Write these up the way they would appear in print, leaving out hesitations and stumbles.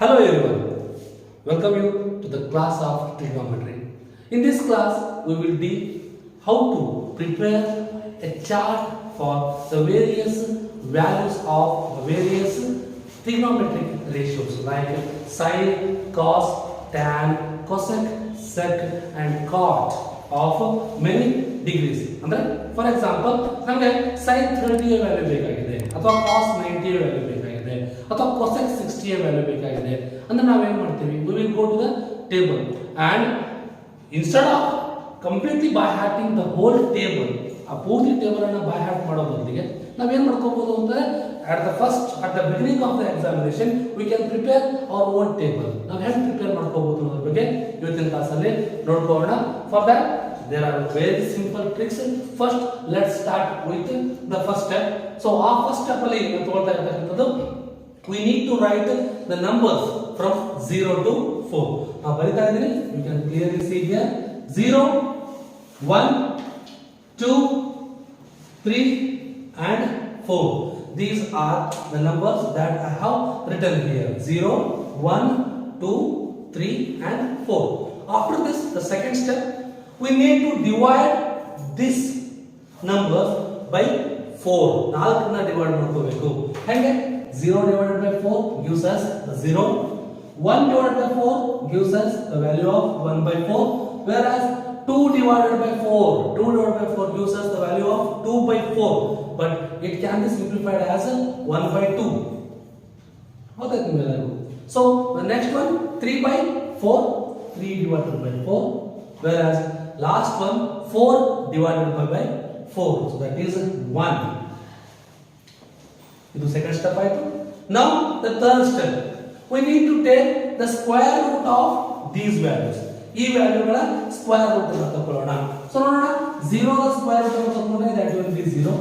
Hello everyone, welcome you to the class of trigonometry. In this class, we will see how to prepare a chart for the various values of the various trigonometric ratios like sine, cos, tan, cosec, sec and cot of many degrees. ಅಂದರೆ for example ನಮಗೆ sin 30 value ಬೇಕಾಗಿದೆ ಅಥವಾ cos 90 value ಬೇಕಾಗಿದೆ ಅಥವಾ cosec 60 value ಬೇಕಾಗಿದೆ ಅಂದ್ರೆ ನಾವು ಏನು ಮಾಡ್ತೀವಿ, we will go to the table and instead of completely by hearting the whole table, ಆ ಪೂರ್ತಿ ಟೇಬಲ್ ಅನ್ನು ಬೈ ಹಾರ್ಟ್ ಮಾಡೋ ಬದಲಿಗೆ ನಾವು ಏನು ಮಾಡ್ಕೋಬಹುದು ಅಂದ್ರೆ at the beginning of the examination we can prepare our own table. ನಾವು ಹೇಗೆ ಪ್ರಿಪೇರ್ ಮಾಡ್ಕೋಬಹುದು ಅನ್ನೋದ್ರ ಬಗ್ಗೆ ಇವತ್ತಿನ ಕ್ಲಾಸಲ್ಲಿ ನೋಡ್ಕೊಳ್ಳೋಣ. For that there are very simple tricks. First let's start with the first step. So our first step ಅಲ್ಲಿ ನಾವು ತಗೊಳ್ತಾ ಇರ್ತಕ್ಕಂಥದ್ದು, we need to write the numbers from 0 to 4. ನಾನು ಬರಿತಾ ಇದ್ದೀನಿ, you can clearly see here 0 1 2 3 and 4. These are the numbers that I have written here, 0 1 2 3 and 4. After this, the second step, we need to divide this number by 4. 4 ನ divide ಮಾಡ್ಕೋಬೇಕು. ಹೇಗೆ? 0 divided by 4 gives us 0. 1 divided by 4 gives us the value of 1 by 4, whereas 2 divided by 4 gives us the value of 2 by 4, but it can be simplified as 1 by 2. So the next one, 3 by 4, 3 divided by 4, whereas last one 4 divided by 4, so that is 1. This is second step. Now the third step, we need to take the square root of these values. ಈ ವ್ಯಾಲ್ಯೂಗಳ square root ಅನ್ನು ತಕೊಳ್ಳೋಣ. So ನೋಡೋಣ, 0 ನ square root ಅನ್ನು ತಕೊಂಡ್ರೆ that will be 0.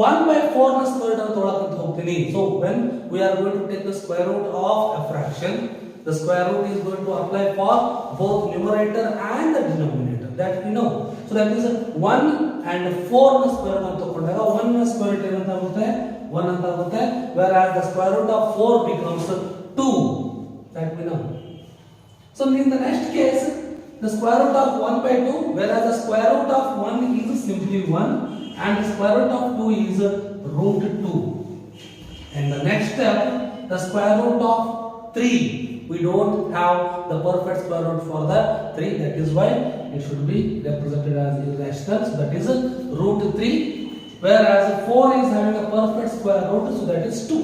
1 by 4 ನ square root ಅನ್ನು ತಗೊಳ್ಳೋಕೆ ಹೋಗ್ತೀನಿ. So when we are going to take the square root of a fraction, the square root is going to apply for both numerator and the denominator, that we know. So that is 1 and 4 ನ square root ಅನ್ನು ತಕೊಂಡಾಗ 1 ನ square root ಏನಂತ ಆಗುತ್ತೆ, 1 ಅಂತ ಆಗುತ್ತೆ, whereas the square root of 4 becomes 2, that we know. So in the next case, the square root of 1 by 2, whereas the square root of 1 is simply 1 and the square root of 2 is root 2. And the next step, the square root of 3, we don't have the perfect square root for the 3, that is why it should be represented as irrational, so that is root 3, whereas 4 is having a perfect square root, so that is 2.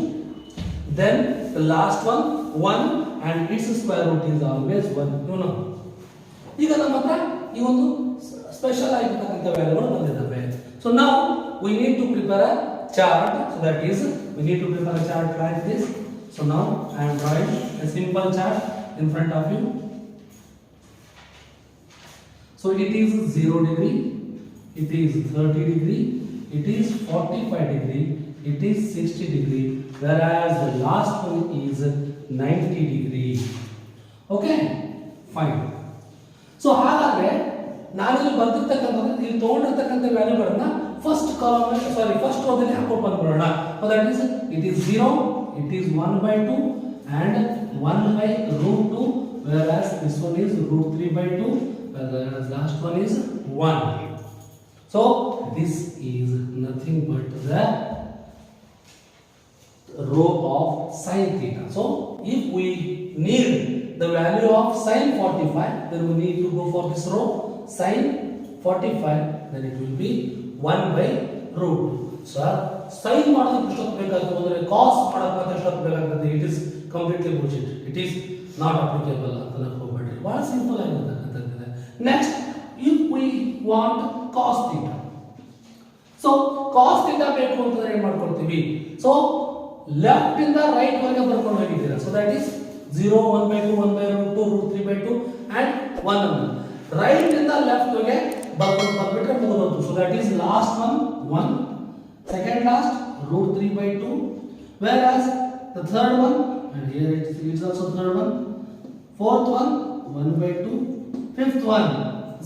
Then the last one, 1 and its square root is always 1. You know. ಈಗ ನಮ್ಮ ಹತ್ರ ಈ ಒಂದು special ಆಗಿರತಕ್ಕಂತ ವ್ಯಾಲ್ಯೂಗಳು ಬಂದಿದ್ದಾವೆ. So now we need to prepare a chart, so that is we need to prepare a chart like this. So now I am drawing a simple chart in front of you. So it is 0 degree, it is 30 degree, it is 45 degree, it is 60 degree, whereas the last one is 90 degree. Okay, fine. So ಹಾಗಾದ್ರೆ ನಾನು ಇಲ್ಲಿ ಬರ್ತಿರ್ತಕ್ಕಂಥದ್ದು, ಇಲ್ಲಿ ತಗೊಂಡಿರ್ತಕ್ಕಂಥ ವ್ಯಾಲ್ಯೂಗಳನ್ನ first column first ರೋದಲ್ಲಿ ಹಾಕೊಂಡು ಬಂದ್ಬಿಡೋಣ. So that is it is 0, it is 1 by 2 and 1 by root 2, whereas this one is root 3 by 2, whereas last one is 1. So this is nothing but the row of sin theta. So if we need the value of sin 45, then we need to go for this row sin 45, then it will be 1 by root 2. So sin ಮಾಡೋದಕ್ಕೆ ಎಷ್ಟು ಬೇಕಾಗುತ್ತೆ ಅಂದ್ರೆ cos ಮಾಡೋದಕ್ಕೆ ಎಷ್ಟು ಬೇಕಾಗುತ್ತೆ, it is completely bullshit, it is not applicable ಅಂತ ಅನ್ಕೋಬೇಡ್ರಿ, ಬಹಳ simple ಆಗಿರುತ್ತೆ. Next, if we want cos theta, so cos theta ಬೇಕು ಅಂತಂದ್ರೆ ಏನು ಮಾಡ್ಕೊಳ್ತೀವಿ, so ಲೆಫ್ಟ್ ಇಂದ ರೈಟ್ ವರೆಗೆ ಬರ್ಕೊಂಡು ಹೋಗಿದ್ದೀರಾ. So that is 0 1 by 2 1 by root 2 root 3 by 2 and 1 right ಇಂದ ಲೆಫ್ಟ್ ವರೆಗೆ ಬರ್ಕೊಂಡು ಬಂದ್ಬಿಟ್ರೆ ಮುಗಿದೋಯ್ತು. So that is last one 1, second last root 3 by 2, whereas the third one, and here it is also third one, fourth one 1 by 2, fifth one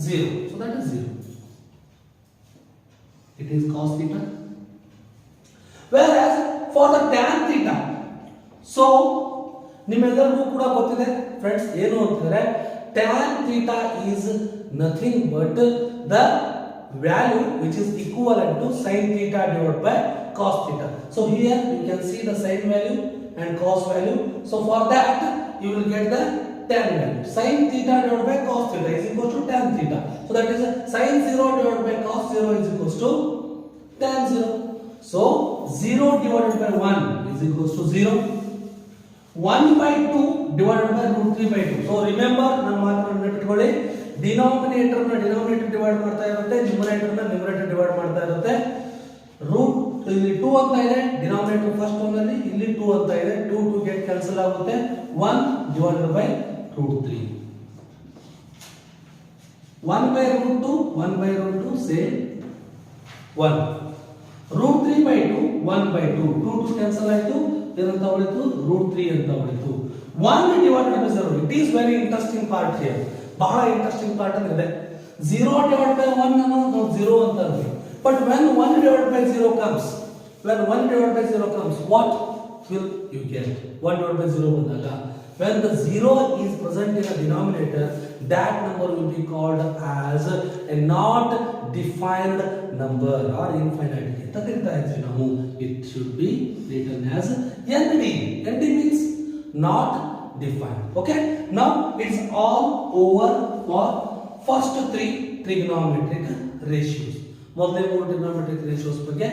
0, so that is 0. It is cos theta. Whereas for the tan theta, so ನಿಮ್ಮೆಲ್ಲರಿಗೂ ಕೂಡ ಗೊತ್ತಿದೆ friends ಏನು ಅಂತಂದ್ರೆ tan theta is nothing but the value which is equivalent to sin theta divided by cos theta. So here you can see the sin value and cos value. So for that you will get the tan value. Sin theta divided by cos theta is equal to tan theta. So that is sin 0 divided by cos 0 is equals to tan 0. So 0 divided by 1 is equals to 0. 1 by 2 divided by root 3 by 2. So remember ನಾನು ಮಾತ್ರ ನೆನಪಿಟ್ಕೊಳ್ಳಿ denominator ನ denominator divide ಮಾಡ್ತಾ ಇರುತ್ತೆ numerator ನ numerator divide ಮಾಡ್ತಾ ಇರುತ್ತೆ root ಇಲ್ಲಿ 2 ಅಂತ ಇದೆ ಡಿನಾಮಿನೇಟರ್ ಫಸ್ಟ್ ಒನ್ ಅಲ್ಲಿ ಇಲ್ಲಿ 2 ಅಂತ ಇದೆ 2 2 ಗೆಟ್ ಕ್ಯಾನ್ಸಲ್ ಆಗುತ್ತೆ 1 divided by root 3 1 by root 2 1 by root 2 say 1 root 3 by 2 1 by 2 2 2 cancel ಆಯಿತು ಏನಂತ ಉಳಿತು ರೂಟ್ 3 ಅಂತ ಉಳಿತು 1 divided by 0 it is very interesting part here ಬಹಳ ಇಂಟ್ರೆಸ್ಟಿಂಗ್ ಪಾರ್ಟ್ ಅಂದ್ರೆ 0 divided by 1 ಅನ್ನೋದು ನಾವು 0 ಅಂತ ಅಂತೀವಿ but when 1 divided by 0 comes what will you get 1 divided by 0 ಬಂದಾಗ when the 0 is present in a denominator that number will be called as a not defined number or infinite ಅಂತ ಕರೀತಾ ಇದ್ವಿ ನಾವು it should be written as ND means not defined. Okay, now it's all over for first 3 trigonometric ratios. ಮೊದಲೇ 3 trigonometric ratios ಬಗ್ಗೆ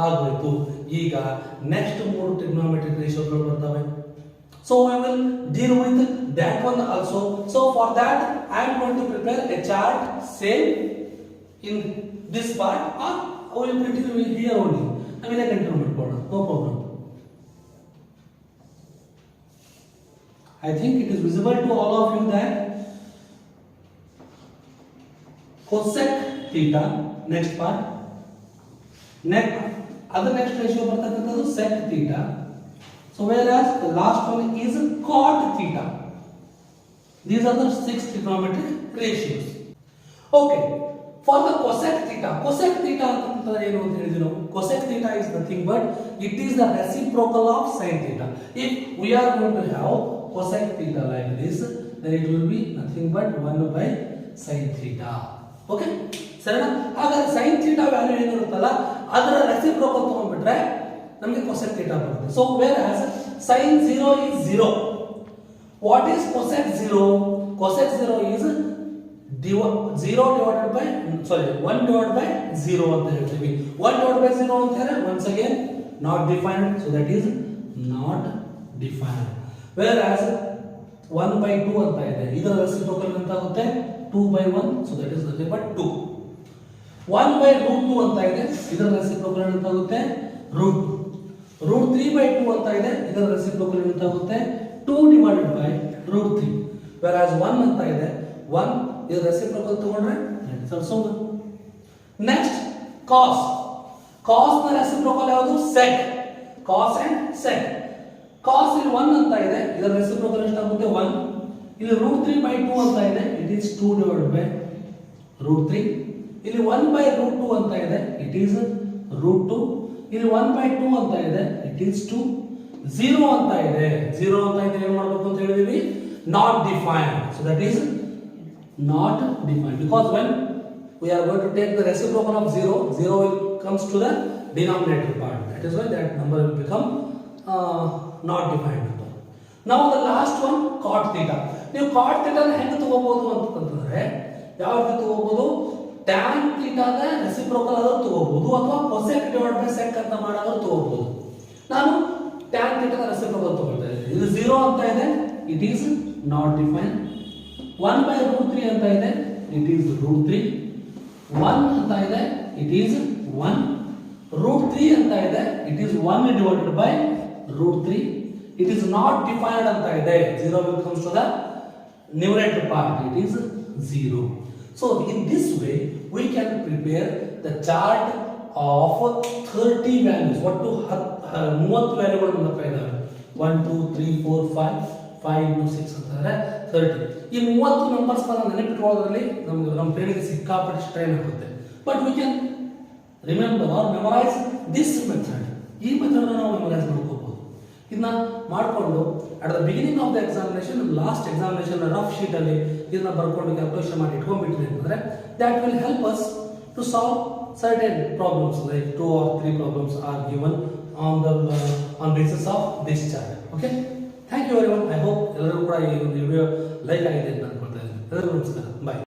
ಆಗೋಯ್ತು ಈಗ next 3 trigonometric ratios ಗಳು ಬರ್ತವೆ so I will deal with that one also. So for that I am going to prepare a chart same in this part or I will continue here only. I will continue ಮಾಡ್ಕೊಳ್ಳೋಣ no problem. I think it is visible to all of you that cosec theta next part next ratio ಬರ್ತಕ್ಕಂಥದ್ದು sec theta. So whereas the last one is cot theta. These are the 6 trigonometric ratios. Okay, for the cosec theta ಅಂತಂದ್ರೆ ಏನು ಅಂತ ಹೇಳಿದ್ವಿ ನಾವು cosec theta is nothing but it is the reciprocal of sin theta. If we are going to have cosec theta like this then it will be nothing but 1 by sin theta. Okay, ಸರಿನಾ? ಹಾಗಾದ್ರೆ sin theta value ಏನಿರುತ್ತಲ್ಲ ಅದರ reciprocal ತಗೊಂಡ್ಬಿಟ್ರೆ ನಮಗೆ cosec theta ಬರುತ್ತೆ. So whereas sin 0 is 0, what is cosec 0? Cosec 0 is 1 divided by 0 ಅಂತ ಹೇಳ್ತೀವಿ. 1 divided by 0 ಅಂತ ಹೇಳಿದ್ರೆ once again not defined, so that is not defined. Whereas 1 by 2 ಅಂತ ಇದೆ ಇದರ ರೆಸಿಪ್ರೋಕಲ್ ಅಂತ ಆಗುತ್ತೆ 2 by 1, so that is nothing but 2. 1 by root 2 ಅಂತ ಇದೆ ಇದರ ರೆಸಿಪ್ರೋಕಲ್ ಅಂತ ಆಗುತ್ತೆ root 2. root 3 by 2 ಅಂತ ಇದೆ ಇದರ ರೆಸಿಪ್ರೋಕಲ್ ಅಂತ ಆಗುತ್ತೆ 2 divided by root 3. whereas 1 ಅಂತ ಇದೆ 1 ಇದರ ರೆಸಿಪ್ರೋಕಲ್ ತಗೊಂಡ್ರೆ that is also 1. next cos ನ ರೆಸಿಪ್ರೋಕಲ್ ಯಾವುದು sec. cos and sec. cos ಇಲ್ಲಿ 1 ಅಂತ ಇದೆ ಇದರ ರೆಸಿಪ್ರೋಕಲ್ ಎಷ್ಟಾಗುತ್ತೆ 1. ಇಲ್ಲಿ root 3 by 2 ಅಂತ ಇದೆ it is 2 divided by root 3. ಇಲ್ಲಿ 1 by root 2 ಅಂತ ಇದೆ it is root 2. ಇಲ್ಲಿ 1 by 2 ಅಂತ ಇದೆ it is 2. 0 ಅಂತ ಇದೆ ಏನು ಮಾಡಬೇಕು ಅಂತ ಹೇಳಿದೀವಿ not defined, so that is not defined because when we are going to take the reciprocal of 0 will comes to the denominator part, that is why that number will become not defined number. Now the last one cot theta. ನೀವು cot theta ನ ಹೆಂಗೆ ತಗೋಬಹುದು ಅಂತಂದ್ರೆ ಯಾವ ರೀತಿ ತಗೋಬಹುದು tan theta the reciprocal ಆದರೂ ತಗೋಬಹುದು ಅಥವಾ cosec divided by sec ಅಂತ ಮಾಡೋದು ತಗೋಬಹುದು. ನಾನು tan theta ದ ರೆಸಿಪ್ರೋಕಲ್ ತಗೊಳ್ತಾ ಇದ್ದೀನಿ. ಇದು 0 ಅಂತ ಇದೆ it is not defined. 1 by root 3 ಅಂತ ಇದೆ it is root 3. 1 ಅಂತ ಇದೆ it is 1. root 3 ಅಂತ ಇದೆ it is 1 divided by root 3. it is not defined ಅಂತ ಇದೆ 0 will comes to the numerator part, it is 0. So in this way we can prepare the chart of 30 values. ಒಟ್ಟು 30 ವ್ಯಾಲ್ಯೂಗಳು ನಮ್ಮತ್ರ ಇದಾವೆ 1 2 3 4 5 into 6 ಅಂತಂದ್ರೆ 30. ಈ 30 ನಂಬರ್ಸ್ ನ ನೆನಪಿಟ್ಕೊಳ್ಳೋದ್ರಲ್ಲಿ ನಮ್ಮ ಬ್ರೈನ್ಗೆ ಸಿಕ್ಕಾಪಟ್ಟೆ ಸ್ಟ್ರೈನ್ ಆಗುತ್ತೆ. But we can remember or memorize this method. ಈ ಮೆಥಡ್ ನಾವು ಮೆಮೊರೈಸ್ ಮಾಡ್ಕೋಬಹುದು. ಇದನ್ನ ಮಾಡಿಕೊಂಡು at the beginning of the examination, last examination rough ಶೀಟಲ್ಲಿ ಇದನ್ನ ಬರ್ಕೊಂಡು ಕ್ಯಾಲ್ಕುಲೇಷನ್ ಮಾಡಿ ಇಟ್ಕೊಂಡ್ಬಿಟ್ರಿ ಅಂತಂದರೆ that will help us to solve certain problems like 2 or 3 problems are given on basis of this chart. Okay, thank you everyone. I hope ಎಲ್ಲರೂ ಕೂಡ ಈ ಒಂದು ವಿಡಿಯೋ ಲೈಕ್ ಆಗಿದೆ ಅಂತ ಅನ್ಕೊಳ್ತಾ ಇದ್ದೀನಿ. ಎಲ್ಲರಿಗೂ ನಮಸ್ಕಾರ, ಬಾಯ್.